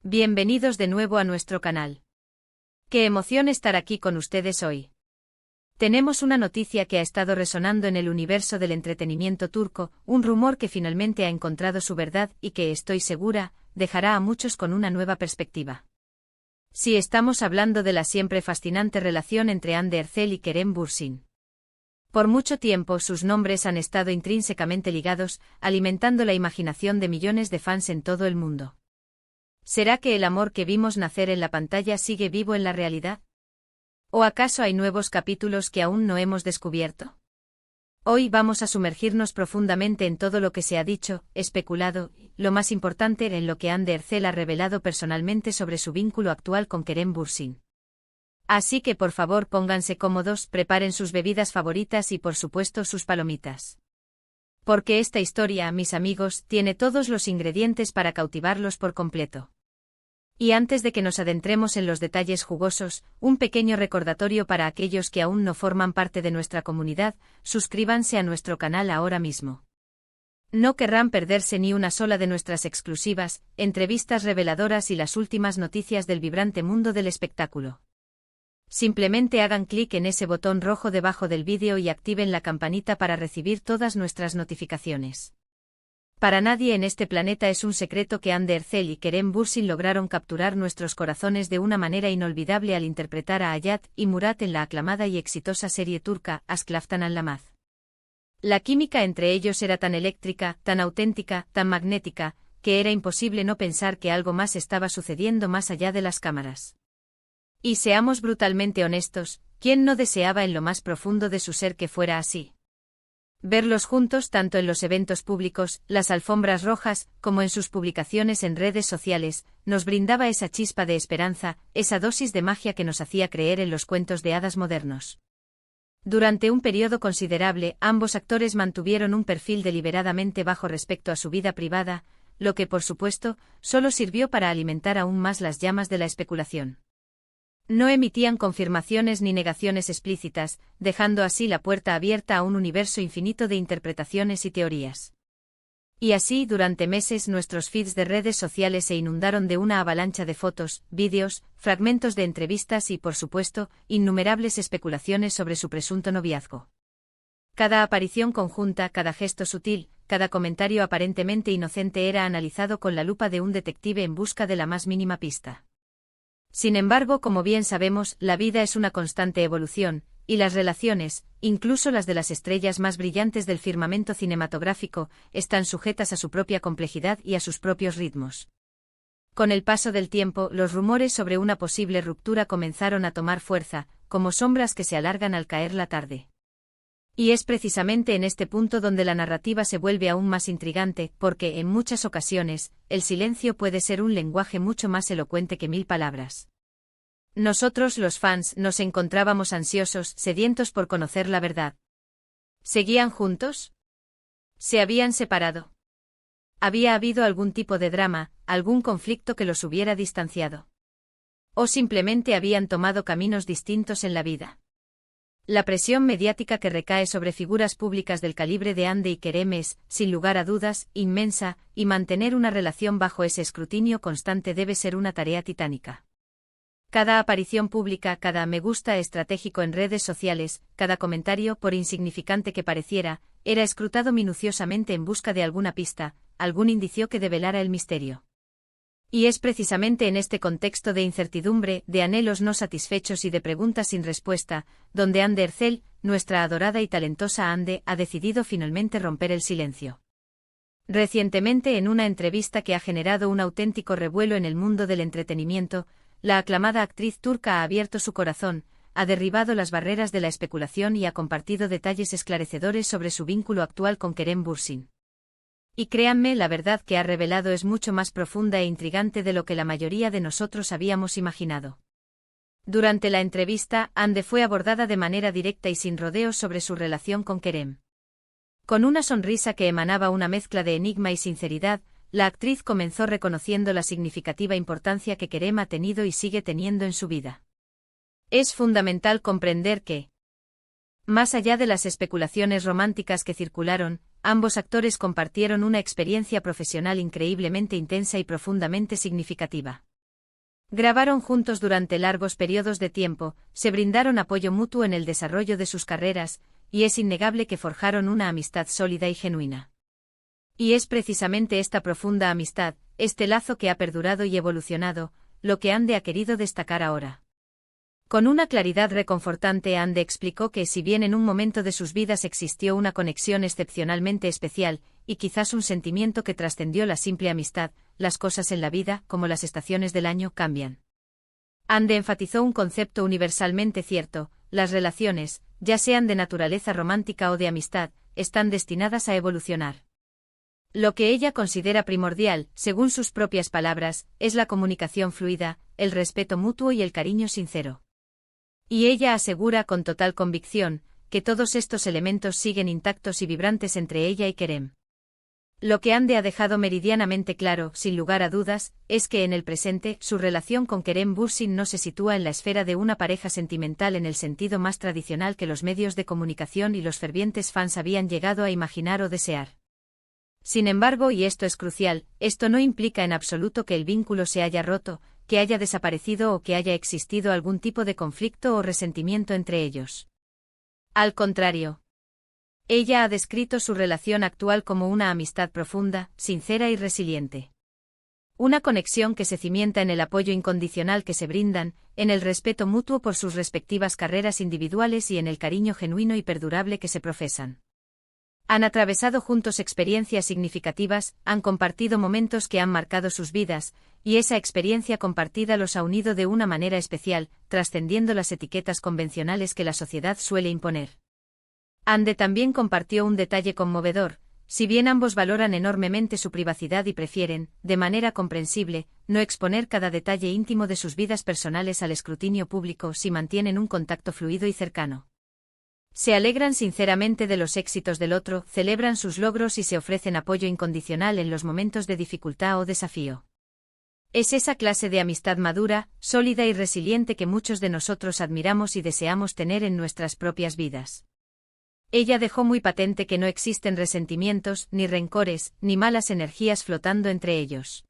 Bienvenidos de nuevo a nuestro canal. Qué emoción estar aquí con ustedes hoy. Tenemos una noticia que ha estado resonando en el universo del entretenimiento turco, un rumor que finalmente ha encontrado su verdad y que, estoy segura, dejará a muchos con una nueva perspectiva. Sí, estamos hablando de la siempre fascinante relación entre Hande Erçel y Kerem Bürsin. Por mucho tiempo sus nombres han estado intrínsecamente ligados, alimentando la imaginación de millones de fans en todo el mundo. ¿Será que el amor que vimos nacer en la pantalla sigue vivo en la realidad? ¿O acaso hay nuevos capítulos que aún no hemos descubierto? Hoy vamos a sumergirnos profundamente en todo lo que se ha dicho, especulado, y, lo más importante, en lo que Hande Erçel ha revelado personalmente sobre su vínculo actual con Kerem Bürsin. Así que por favor pónganse cómodos, preparen sus bebidas favoritas y por supuesto sus palomitas. Porque esta historia, mis amigos, tiene todos los ingredientes para cautivarlos por completo. Y antes de que nos adentremos en los detalles jugosos, un pequeño recordatorio para aquellos que aún no forman parte de nuestra comunidad: suscríbanse a nuestro canal ahora mismo. No querrán perderse ni una sola de nuestras exclusivas, entrevistas reveladoras y las últimas noticias del vibrante mundo del espectáculo. Simplemente hagan clic en ese botón rojo debajo del vídeo y activen la campanita para recibir todas nuestras notificaciones. Para nadie en este planeta es un secreto que Hande Erçel y Kerem Bürsin lograron capturar nuestros corazones de una manera inolvidable al interpretar a Hayat y Murat en la aclamada y exitosa serie turca Aşk Laftan Anlamaz. La química entre ellos era tan eléctrica, tan auténtica, tan magnética, que era imposible no pensar que algo más estaba sucediendo más allá de las cámaras. Y seamos brutalmente honestos, ¿quién no deseaba en lo más profundo de su ser que fuera así? Verlos juntos tanto en los eventos públicos, las alfombras rojas, como en sus publicaciones en redes sociales, nos brindaba esa chispa de esperanza, esa dosis de magia que nos hacía creer en los cuentos de hadas modernos. Durante un periodo considerable, ambos actores mantuvieron un perfil deliberadamente bajo respecto a su vida privada, lo que por supuesto, solo sirvió para alimentar aún más las llamas de la especulación. No emitían confirmaciones ni negaciones explícitas, dejando así la puerta abierta a un universo infinito de interpretaciones y teorías. Y así, durante meses, nuestros feeds de redes sociales se inundaron de una avalancha de fotos, vídeos, fragmentos de entrevistas y, por supuesto, innumerables especulaciones sobre su presunto noviazgo. Cada aparición conjunta, cada gesto sutil, cada comentario aparentemente inocente era analizado con la lupa de un detective en busca de la más mínima pista. Sin embargo, como bien sabemos, la vida es una constante evolución, y las relaciones, incluso las de las estrellas más brillantes del firmamento cinematográfico, están sujetas a su propia complejidad y a sus propios ritmos. Con el paso del tiempo, los rumores sobre una posible ruptura comenzaron a tomar fuerza, como sombras que se alargan al caer la tarde. Y es precisamente en este punto donde la narrativa se vuelve aún más intrigante, porque, en muchas ocasiones, el silencio puede ser un lenguaje mucho más elocuente que 1000 palabras. Nosotros, los fans, nos encontrábamos ansiosos, sedientos por conocer la verdad. ¿Seguían juntos? ¿Se habían separado? ¿Había habido algún tipo de drama, algún conflicto que los hubiera distanciado? ¿O simplemente habían tomado caminos distintos en la vida? La presión mediática que recae sobre figuras públicas del calibre de Hande y Kerem es, sin lugar a dudas, inmensa, y mantener una relación bajo ese escrutinio constante debe ser una tarea titánica. Cada aparición pública, cada me gusta estratégico en redes sociales, cada comentario, por insignificante que pareciera, era escrutado minuciosamente en busca de alguna pista, algún indicio que develara el misterio. Y es precisamente en este contexto de incertidumbre, de anhelos no satisfechos y de preguntas sin respuesta, donde Hande Erçel, nuestra adorada y talentosa Hande, ha decidido finalmente romper el silencio. Recientemente, en una entrevista que ha generado un auténtico revuelo en el mundo del entretenimiento, la aclamada actriz turca ha abierto su corazón, ha derribado las barreras de la especulación y ha compartido detalles esclarecedores sobre su vínculo actual con Kerem Bürsin. Y créanme, la verdad que ha revelado es mucho más profunda e intrigante de lo que la mayoría de nosotros habíamos imaginado. Durante la entrevista, Hande fue abordada de manera directa y sin rodeos sobre su relación con Kerem. Con una sonrisa que emanaba una mezcla de enigma y sinceridad, la actriz comenzó reconociendo la significativa importancia que Kerem ha tenido y sigue teniendo en su vida. Es fundamental comprender que, más allá de las especulaciones románticas que circularon, ambos actores compartieron una experiencia profesional increíblemente intensa y profundamente significativa. Grabaron juntos durante largos periodos de tiempo, se brindaron apoyo mutuo en el desarrollo de sus carreras, y es innegable que forjaron una amistad sólida y genuina. Y es precisamente esta profunda amistad, este lazo que ha perdurado y evolucionado, lo que Ande ha querido destacar ahora. Con una claridad reconfortante, Ande explicó que si bien en un momento de sus vidas existió una conexión excepcionalmente especial, y quizás un sentimiento que trascendió la simple amistad, las cosas en la vida, como las estaciones del año, cambian. Ande enfatizó un concepto universalmente cierto: las relaciones, ya sean de naturaleza romántica o de amistad, están destinadas a evolucionar. Lo que ella considera primordial, según sus propias palabras, es la comunicación fluida, el respeto mutuo y el cariño sincero. Y ella asegura con total convicción que todos estos elementos siguen intactos y vibrantes entre ella y Kerem. Lo que Ande ha dejado meridianamente claro, sin lugar a dudas, es que en el presente, su relación con Kerem Bürsin no se sitúa en la esfera de una pareja sentimental en el sentido más tradicional que los medios de comunicación y los fervientes fans habían llegado a imaginar o desear. Sin embargo, y esto es crucial, esto no implica en absoluto que el vínculo se haya roto, que haya desaparecido o que haya existido algún tipo de conflicto o resentimiento entre ellos. Al contrario. Ella ha descrito su relación actual como una amistad profunda, sincera y resiliente. Una conexión que se cimienta en el apoyo incondicional que se brindan, en el respeto mutuo por sus respectivas carreras individuales y en el cariño genuino y perdurable que se profesan. Han atravesado juntos experiencias significativas, han compartido momentos que han marcado sus vidas, y esa experiencia compartida los ha unido de una manera especial, trascendiendo las etiquetas convencionales que la sociedad suele imponer. Ande también compartió un detalle conmovedor: si bien ambos valoran enormemente su privacidad y prefieren, de manera comprensible, no exponer cada detalle íntimo de sus vidas personales al escrutinio público, si mantienen un contacto fluido y cercano. Se alegran sinceramente de los éxitos del otro, celebran sus logros y se ofrecen apoyo incondicional en los momentos de dificultad o desafío. Es esa clase de amistad madura, sólida y resiliente que muchos de nosotros admiramos y deseamos tener en nuestras propias vidas. Ella dejó muy patente que no existen resentimientos, ni rencores, ni malas energías flotando entre ellos.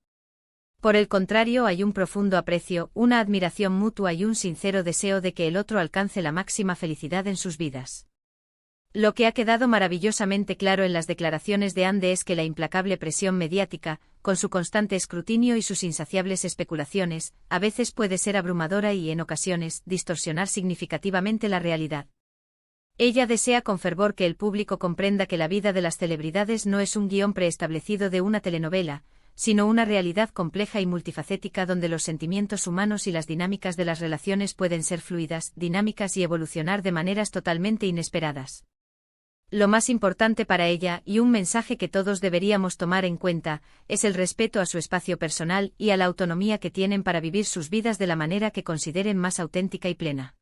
Por el contrario, hay un profundo aprecio, una admiración mutua y un sincero deseo de que el otro alcance la máxima felicidad en sus vidas. Lo que ha quedado maravillosamente claro en las declaraciones de Ande es que la implacable presión mediática, con su constante escrutinio y sus insaciables especulaciones, a veces puede ser abrumadora y, en ocasiones, distorsionar significativamente la realidad. Ella desea con fervor que el público comprenda que la vida de las celebridades no es un guión preestablecido de una telenovela, sino una realidad compleja y multifacética donde los sentimientos humanos y las dinámicas de las relaciones pueden ser fluidas, dinámicas y evolucionar de maneras totalmente inesperadas. Lo más importante para ella, y un mensaje que todos deberíamos tomar en cuenta, es el respeto a su espacio personal y a la autonomía que tienen para vivir sus vidas de la manera que consideren más auténtica y plena.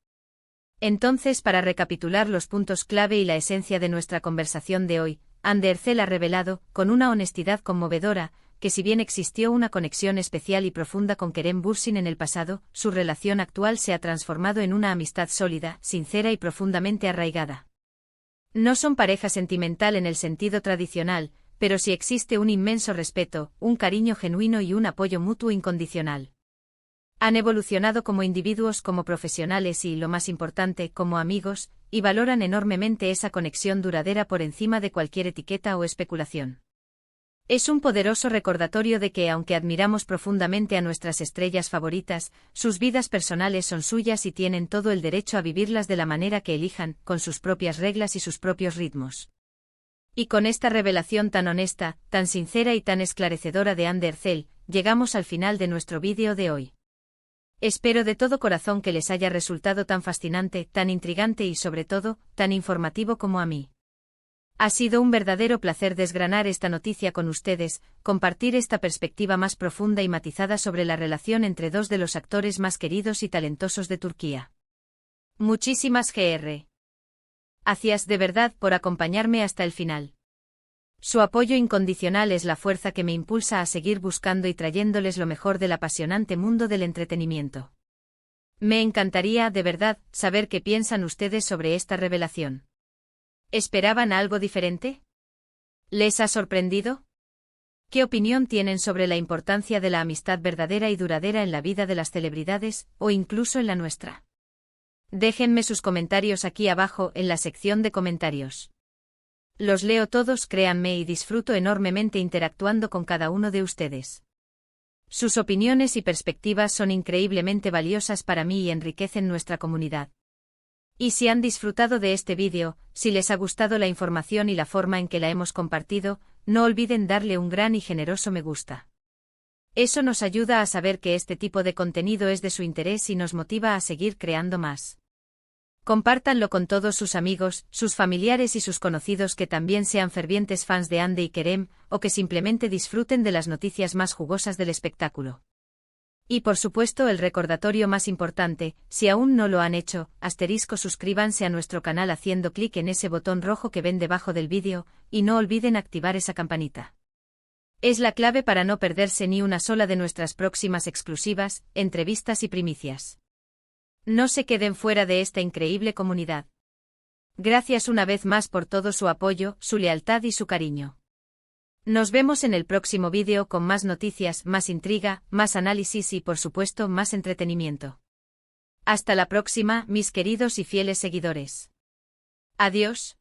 Entonces, para recapitular los puntos clave y la esencia de nuestra conversación de hoy, Ande Erçel ha revelado, con una honestidad conmovedora, que si bien existió una conexión especial y profunda con Kerem Bürsin en el pasado, su relación actual se ha transformado en una amistad sólida, sincera y profundamente arraigada. No son pareja sentimental en el sentido tradicional, pero sí existe un inmenso respeto, un cariño genuino y un apoyo mutuo incondicional. Han evolucionado como individuos, como profesionales y, lo más importante, como amigos, y valoran enormemente esa conexión duradera por encima de cualquier etiqueta o especulación. Es un poderoso recordatorio de que, aunque admiramos profundamente a nuestras estrellas favoritas, sus vidas personales son suyas y tienen todo el derecho a vivirlas de la manera que elijan, con sus propias reglas y sus propios ritmos. Y con esta revelación tan honesta, tan sincera y tan esclarecedora de Ande Erçel, llegamos al final de nuestro vídeo de hoy. Espero de todo corazón que les haya resultado tan fascinante, tan intrigante y sobre todo, tan informativo como a mí. Ha sido un verdadero placer desgranar esta noticia con ustedes, compartir esta perspectiva más profunda y matizada sobre la relación entre dos de los actores más queridos y talentosos de Turquía. Muchísimas gracias de verdad por acompañarme hasta el final. Su apoyo incondicional es la fuerza que me impulsa a seguir buscando y trayéndoles lo mejor del apasionante mundo del entretenimiento. Me encantaría, de verdad, saber qué piensan ustedes sobre esta revelación. ¿Esperaban algo diferente? ¿Les ha sorprendido? ¿Qué opinión tienen sobre la importancia de la amistad verdadera y duradera en la vida de las celebridades, o incluso en la nuestra? Déjenme sus comentarios aquí abajo en la sección de comentarios. Los leo todos, créanme, y disfruto enormemente interactuando con cada uno de ustedes. Sus opiniones y perspectivas son increíblemente valiosas para mí y enriquecen nuestra comunidad. Y si han disfrutado de este vídeo, si les ha gustado la información y la forma en que la hemos compartido, no olviden darle un gran y generoso me gusta. Eso nos ayuda a saber que este tipo de contenido es de su interés y nos motiva a seguir creando más. Compártanlo con todos sus amigos, sus familiares y sus conocidos que también sean fervientes fans de Hande y Kerem, o que simplemente disfruten de las noticias más jugosas del espectáculo. Y por supuesto el recordatorio más importante, si aún no lo han hecho, suscríbanse a nuestro canal haciendo clic en ese botón rojo que ven debajo del vídeo, y no olviden activar esa campanita. Es la clave para no perderse ni una sola de nuestras próximas exclusivas, entrevistas y primicias. No se queden fuera de esta increíble comunidad. Gracias una vez más por todo su apoyo, su lealtad y su cariño. Nos vemos en el próximo vídeo con más noticias, más intriga, más análisis y por supuesto más entretenimiento. Hasta la próxima, mis queridos y fieles seguidores. Adiós.